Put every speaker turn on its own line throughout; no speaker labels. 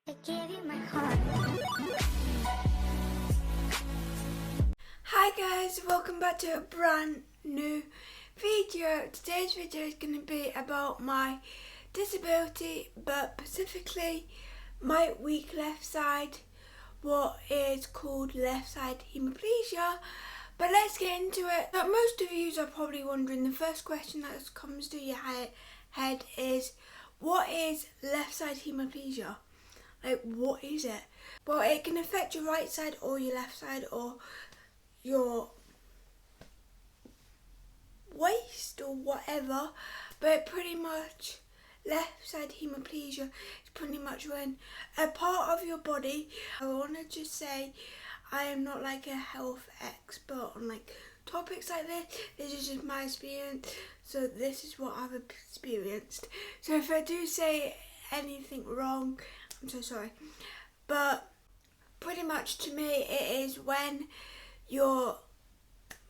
I gave you my heart.
Hi guys, welcome back to a brand new video. Today's video is going to be about my disability, but specifically my weak left side, what is called left side hemiplegia. But let's get into it. Now, most of you are probably wondering, the first question that comes to your head is, what is left side hemiplegia? Like, what is it? Well, it can affect your right side or your left side or your waist or whatever, but pretty much left side hemiplegia is pretty much when a part of your body, I want to just say I am not like a health expert on like topics like this is just my experience, so this is what I've experienced. So if I do say anything wrong, I'm so sorry, but pretty much to me it is when your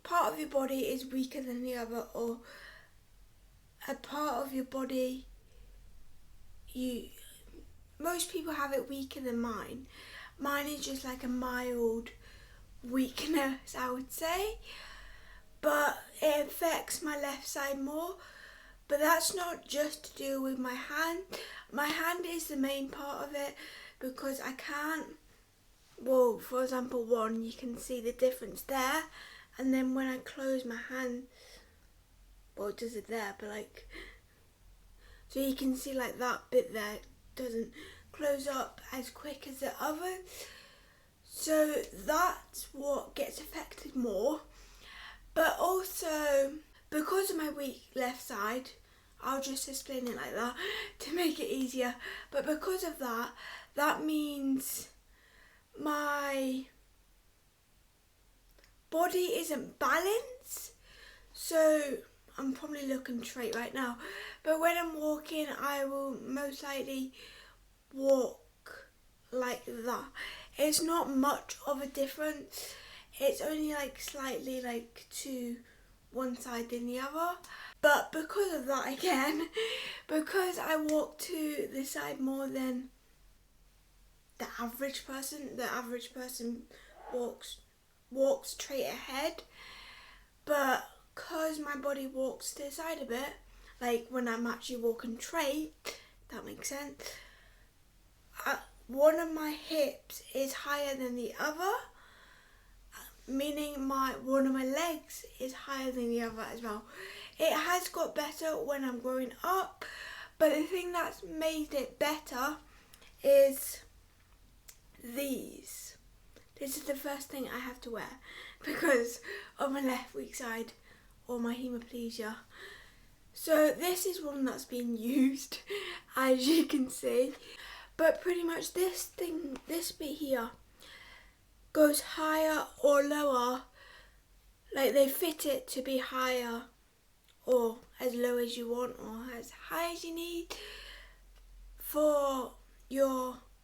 part of your body is weaker than the other, or a part of your body, most people have it weaker than mine. Mine is just like a mild weakness, I would say, but it affects my left side more. But that's not just to do with my hand. My hand is the main part of it because I can't, well, for example, you can see the difference there, and then when I close my hand, well, it does it there, but like, so you can see like that bit there doesn't close up as quick as the other. So that's what gets affected more. But also, because of my weak left side, I'll just explain it like that to make it easier. But because of that, that means my body isn't balanced. So I'm probably looking straight right now, but when I'm walking, I will most likely walk like that. It's not much of a difference. It's only like slightly like to one side than the other. But because of that, again, because I walk to the side more than the average person walks straight ahead, but because my body walks to the side a bit, like when I'm actually walking straight, that makes sense, one of my hips is higher than the other, meaning one of my legs is higher than the other as well. It has got better when I'm growing up, but the thing that's made it better is these. This is the first thing I have to wear because of my left weak side or my hemiplegia. So this is one that's being used, as you can see. But pretty much this bit here goes higher or lower. Like they fit it to be higher or as low as you want or as high as you need for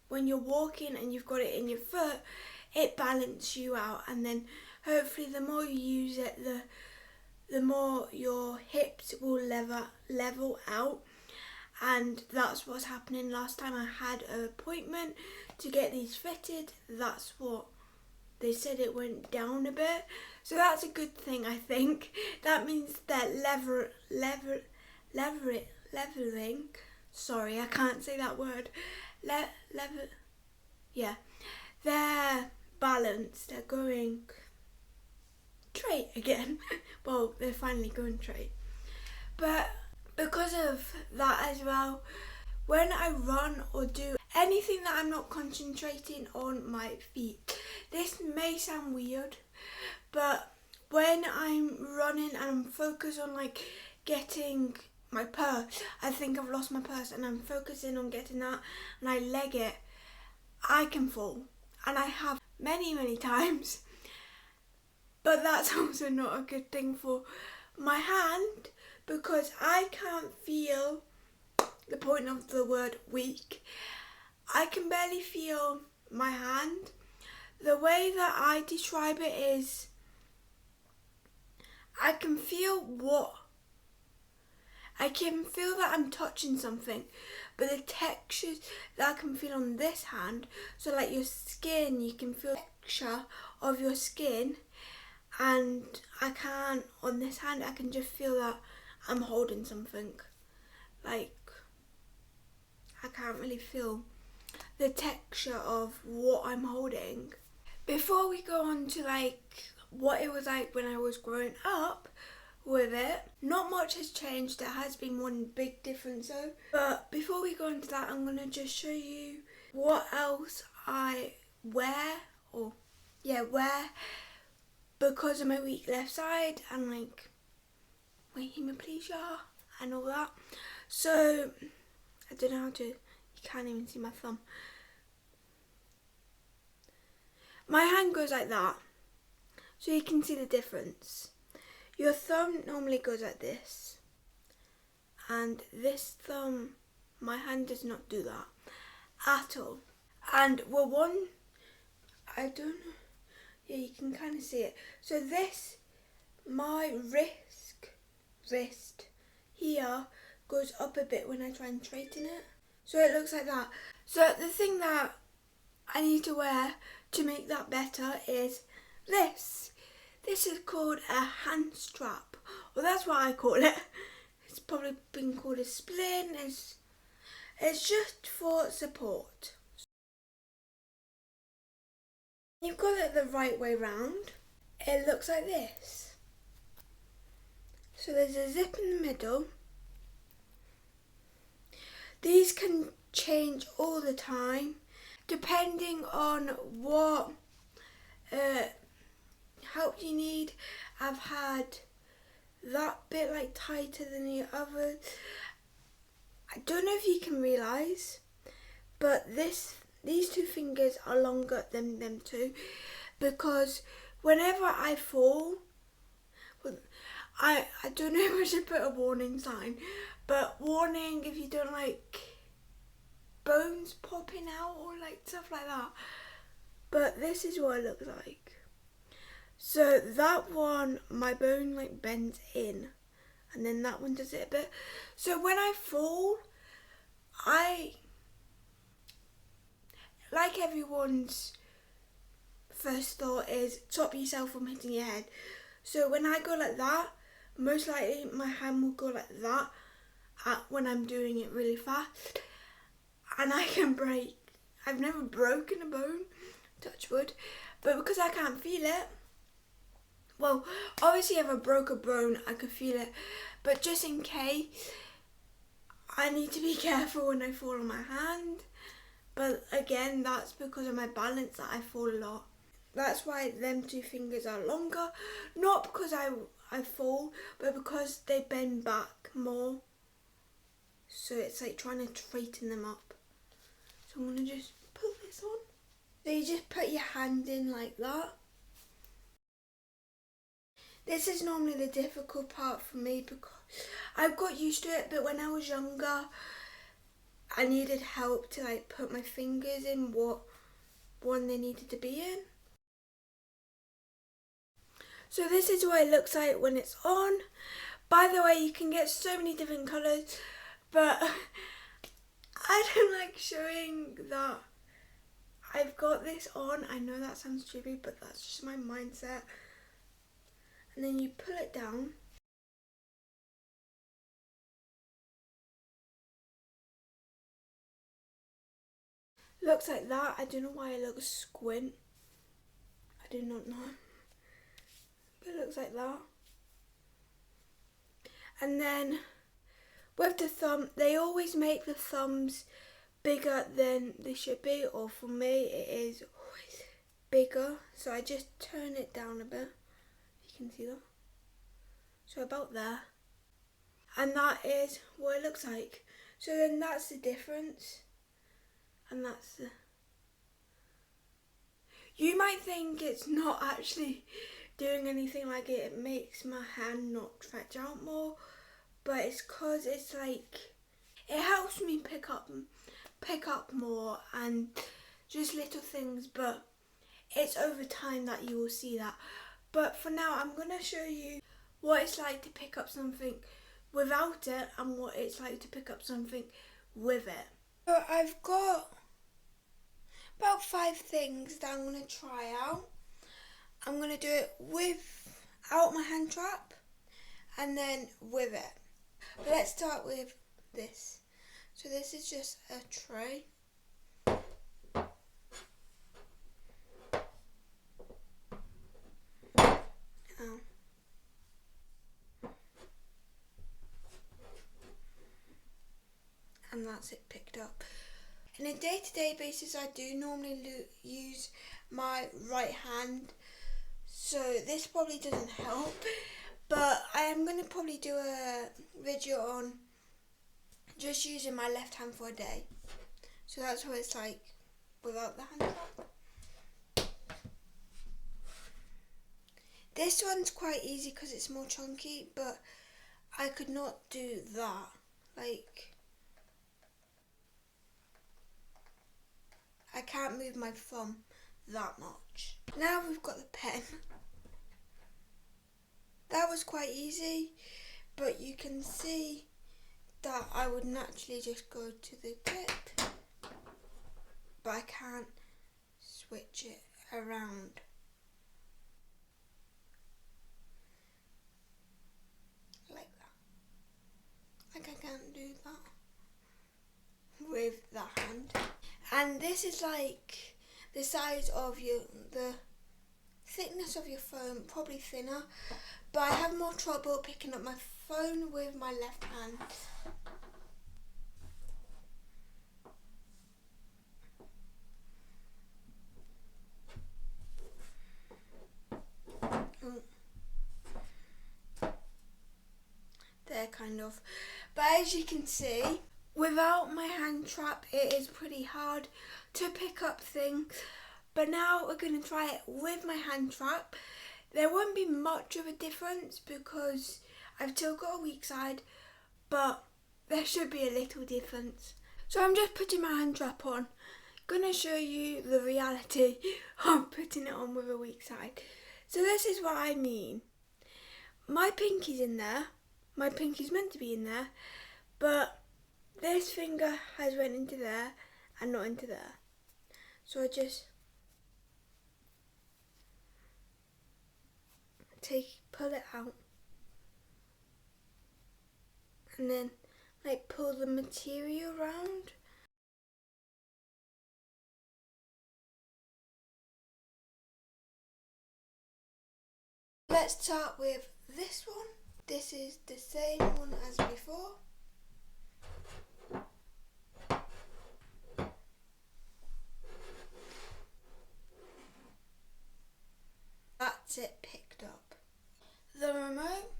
when you're walking and you've got it in your foot, it balances you out, and then hopefully the more you use it, the more your hips will level out. And that's what's happening. Last time I had an appointment to get these fitted, that's what they said, it went down a bit. So that's a good thing, I think. That means that leveling. Sorry, I can't say that word. They're balanced. They're going straight again. Well, they're finally going straight. But because of that as well, when I run or do anything that I'm not concentrating on my feet, this may sound weird, but when I'm running and I'm focused on like getting my purse, I think I've lost my purse and I'm focusing on getting that and I leg it, I can fall, and I have many times. But that's also not a good thing for my hand, because I can't feel, the point of the word weak, I can barely feel my hand. The way that I describe it is, I can feel that I'm touching something, but the textures that I can feel on this hand, so like your skin, you can feel the texture of your skin, and I can't on this hand. I can just feel that I'm holding something. Like, I can't really feel the texture of what I'm holding. Before we go on to like what it was like when I was growing up with it, not much has changed. There has been one big difference though. But before we go into that, I'm gonna just show you what else I wear because of my weak left side and like my hemiplegia and all that. So I don't know how to, you can't even see my thumb. My hand goes like that, so you can see the difference. Your thumb normally goes like this, and this thumb, my hand does not do that at all. And I don't know, yeah, you can kind of see it. So this, my wrist here goes up a bit when I try and straighten it. So it looks like that. So the thing that I need to wear to make that better is this. This is called a hand strap. Well, that's what I call it. It's probably been called a splint. It's just for support. You've got it the right way round. It looks like this. So there's a zip in the middle. These can change all the time depending on what help you need. I've had that bit like tighter than the other. I don't know if you can realise, but these two fingers are longer than them two, because whenever I fall, I don't know if I should put a warning sign, but warning if you don't like bones popping out or like stuff like that. But this is what it looks like. So that one, my bone like bends in, and then that one does it a bit. So when I fall, like everyone's first thought is stop yourself from hitting your head. So when I go like that, most likely my hand will go like that when I'm doing it really fast, and I can break. I've never broken a bone, touch wood, but because I can't feel it, well, obviously if I broke a bone I could feel it, but just in case, I need to be careful when I fall on my hand. But again, that's because of my balance that I fall a lot. That's why them two fingers are longer, not because I fall, but because they bend back more. So it's like trying to straighten them up. So I'm going to just put this on. So you just put your hand in like that. This is normally the difficult part for me because I've got used to it, but when I was younger, I needed help to like put my fingers in what one they needed to be in. So this is what it looks like when it's on. By the way, you can get so many different colours, but I don't like showing that I've got this on. I know that sounds stupid, but that's just my mindset. And then you pull it down. Looks like that. I don't know why it looks squint. I do not know. But it looks like that. And then with the thumb, they always make the thumbs bigger than they should be, or for me it is always bigger. So I just turn it down a bit. You can see that. So about there. And that is what it looks like. So then that's the difference. And that's the... You might think it's not actually doing anything like it makes my hand not stretch out more, but it's cause it's like, it helps me pick up more and just little things, but it's over time that you will see that. But for now, I'm going to show you what it's like to pick up something without it and what it's like to pick up something with it. So I've got about 5 things that I'm going to try out. I'm going to do it without my hand trap and then with it. But let's start with this. So this is just a tray. And that's it picked up. On a day-to-day basis, I do normally use my right hand, so this probably doesn't help, but I am going to probably do a video on just using my left hand for a day. So that's what it's like without the hand trap. This one's quite easy because it's more chunky, but I could not do that. Like, I can't move my thumb that much. Now we've got the pen. That was quite easy, but you can see that I would naturally just go to the tip, but I can't switch it around. Like that. Like I can't do that with that hand. And this is like the size of the thickness of your phone, probably thinner, but I have more trouble picking up my phone with my left hand. There, kind of. But as you can see, without my hand trap, it is pretty hard to pick up things. But now we're going to try it with my hand trap. There won't be much of a difference because I've still got a weak side, but there should be a little difference. So I'm just putting my hand trap on. Gonna show you the reality of putting it on with a weak side. So this is what I mean. My pinky's in there. My pinky's meant to be in there, but this finger has went into there and not into there. So I just pull it out and then like pull the material around. Let's start with this one. This is the same one as before. That's it picked up. The remote.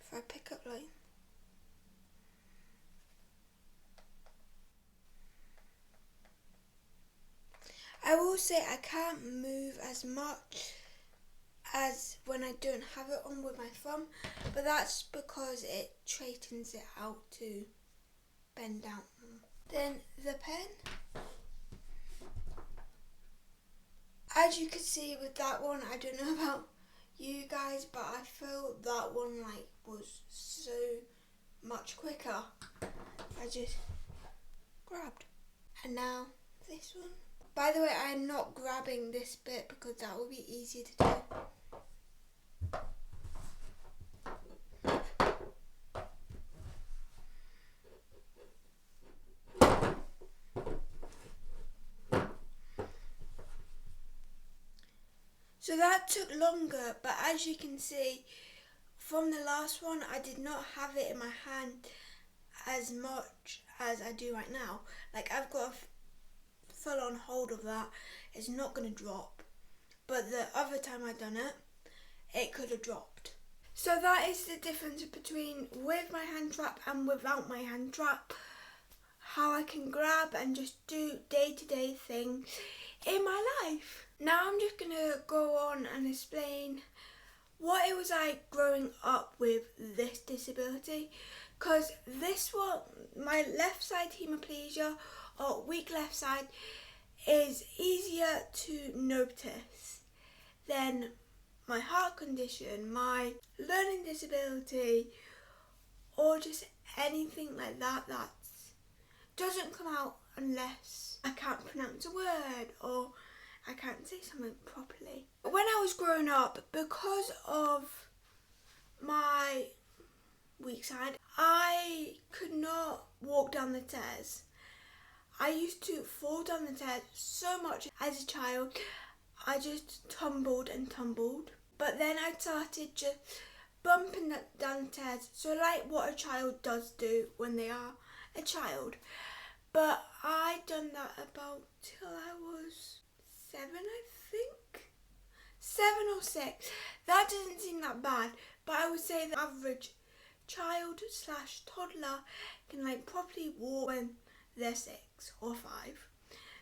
If I pick up like I will say I can't move as much as when I don't have it on with my thumb, but that's because it straightens it out to bend down. Then the pen. As you can see with that one, I don't know about you guys, but I feel that one like was so much quicker. I just grabbed. And now this one. By the way, I'm not grabbing this bit because that will be easier to do. So that took longer, but as you can see from the last one, I did not have it in my hand as much as I do right now. Like, I've got a full on hold of that. It's not going to drop. But the other time I'd done it, it could have dropped. So that is the difference between with my hand trap and without my hand trap. How I can grab and just do day-to-day things in my life. Now I'm just going to go on and explain what it was like growing up with this disability. Because this one, my left side hemiplegia or weak left side, is easier to notice than my heart condition, my learning disability, or just anything like that that doesn't come out unless I can't pronounce a word or I can't say something properly. When I was growing up, because of my weak side, I could not walk down the stairs. I used to fall down the stairs so much as a child. I just tumbled and tumbled. But then I started just bumping down the stairs, so like what a child does do when they are a child. But I done that about till I was 7, I think. 7 or 6. That doesn't seem that bad, but I would say the average child / toddler can like properly walk when they're 6 or 5.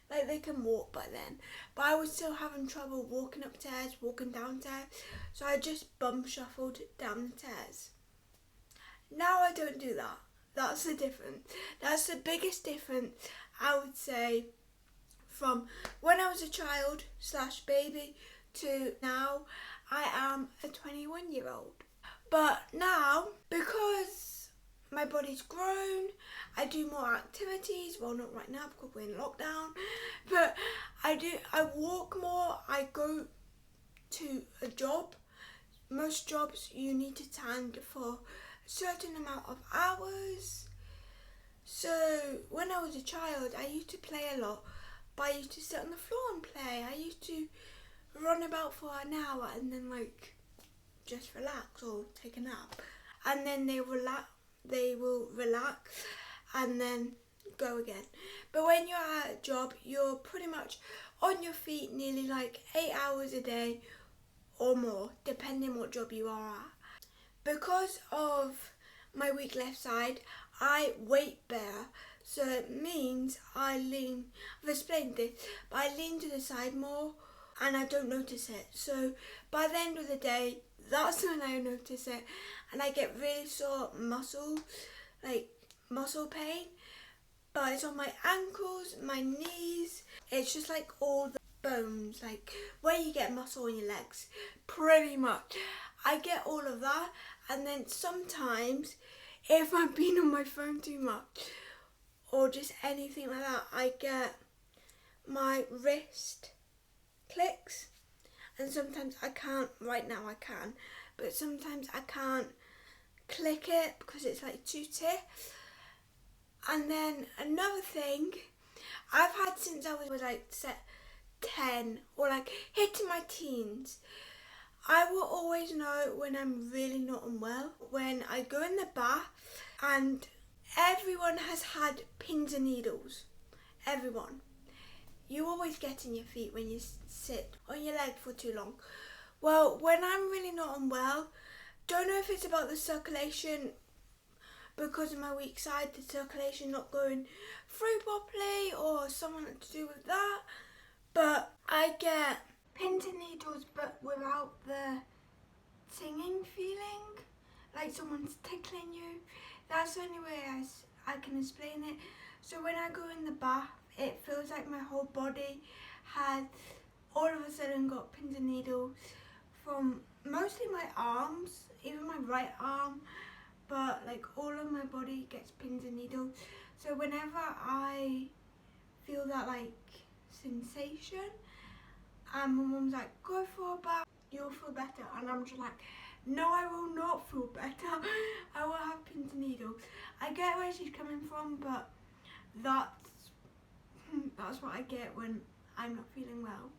Like they can walk by then. But I was still having trouble walking upstairs, walking downstairs, so I just bum shuffled down the stairs. Now I don't do that. That's the difference. That's the biggest difference, I would say, from when I was a child / baby to now I am a 21-year-old. But now, because my body's grown, I do more activities. Well, not right now because we're in lockdown, but I walk more. I go to a job. Most jobs you need to stand for a certain amount of hours. So when I was a child, I used to play a lot, but I used to sit on the floor and play. I used to run about for an hour and then like just relax or take a nap, and then they will relax and then go again. But when you're at a job, you're pretty much on your feet nearly like 8 hours a day or more, depending what job you are at. Because of my weak left side, I weight bear, so it means I lean, I've explained this, but I lean to the side more and I don't notice it. So by the end of the day, that's when I notice it, and I get really sore muscle, like muscle pain, but it's on my ankles, my knees. It's just like all the bones, like where you get muscle in your legs, pretty much. I get all of that, and then sometimes if I've been on my phone too much or just anything like that, I get my wrist clicks, and sometimes I can't. Right now I can, but sometimes I can't click it because it's like too stiff. And then another thing I've had since I was like 10 or like hitting my teens, I will always know when I'm really not unwell. When I go in the bath, and everyone has had pins and needles. Everyone. You always get in your feet when you sit on your leg for too long. Well, when I'm really not unwell, don't know if it's about the circulation, because of my weak side, the circulation not going through properly, or something to do with that, but I get pins and needles but without the tinging feeling, like someone's tickling you. That's the only way I can explain it. So when I go in the bath, it feels like my whole body has all of a sudden got pins and needles from mostly my arms, even my right arm, but like all of my body gets pins and needles. So whenever I feel that like sensation, and my mum's like, go for a bath, you'll feel better, and I'm just like, no, I will not feel better. I will have pins and needles. I get where she's coming from, but that's what I get when I'm not feeling well.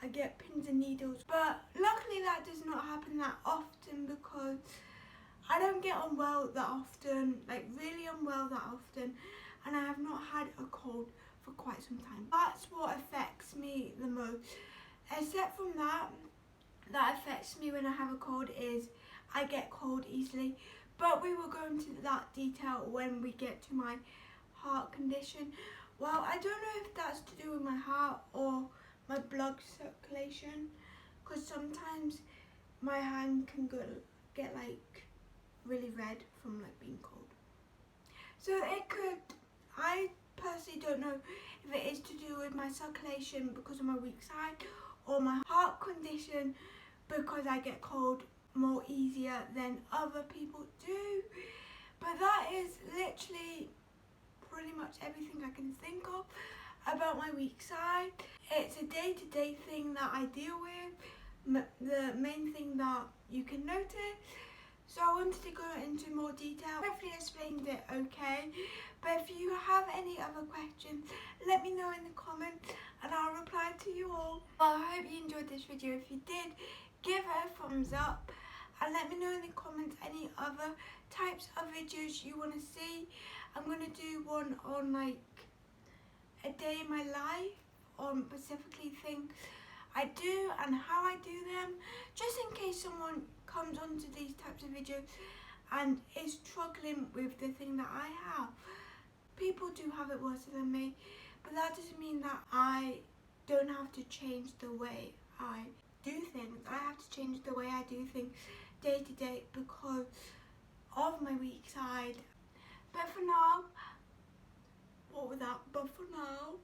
I get pins and needles, but luckily that does not happen that often because I don't get unwell that often, like really unwell that often, and I have not had a cold for quite some time. That's what affects me the most. Except from that affects me when I have a cold is I get cold easily, but we will go into that detail when we get to my heart condition. Well, I don't know if that's to do with my heart or my blood circulation, because sometimes my hand can get like really red from like being cold. So it could, I personally don't know if it is to do with my circulation because of my weak side or my heart condition, because I get cold more easier than other people do. But that is literally pretty much everything I can think of about my weak side. It's a day-to-day thing that I deal with, the main thing that you can notice. So I wanted to go into more detail. Hopefully I explained it okay. But if you have any other questions, let me know in the comments and I'll reply to you all. Well, I hope you enjoyed this video. If you did, give it a thumbs up and let me know in the comments any other types of videos you want to see. I'm going to do one on like a day in my life, on specifically things I do and how I do them, just in case someone comes onto these types of videos and is struggling with the thing that I have. People do have it worse than me, but that doesn't mean that I don't have to change the way I do things. I have to change the way I do things day to day because of my weak side. But for now, what was that? But for now,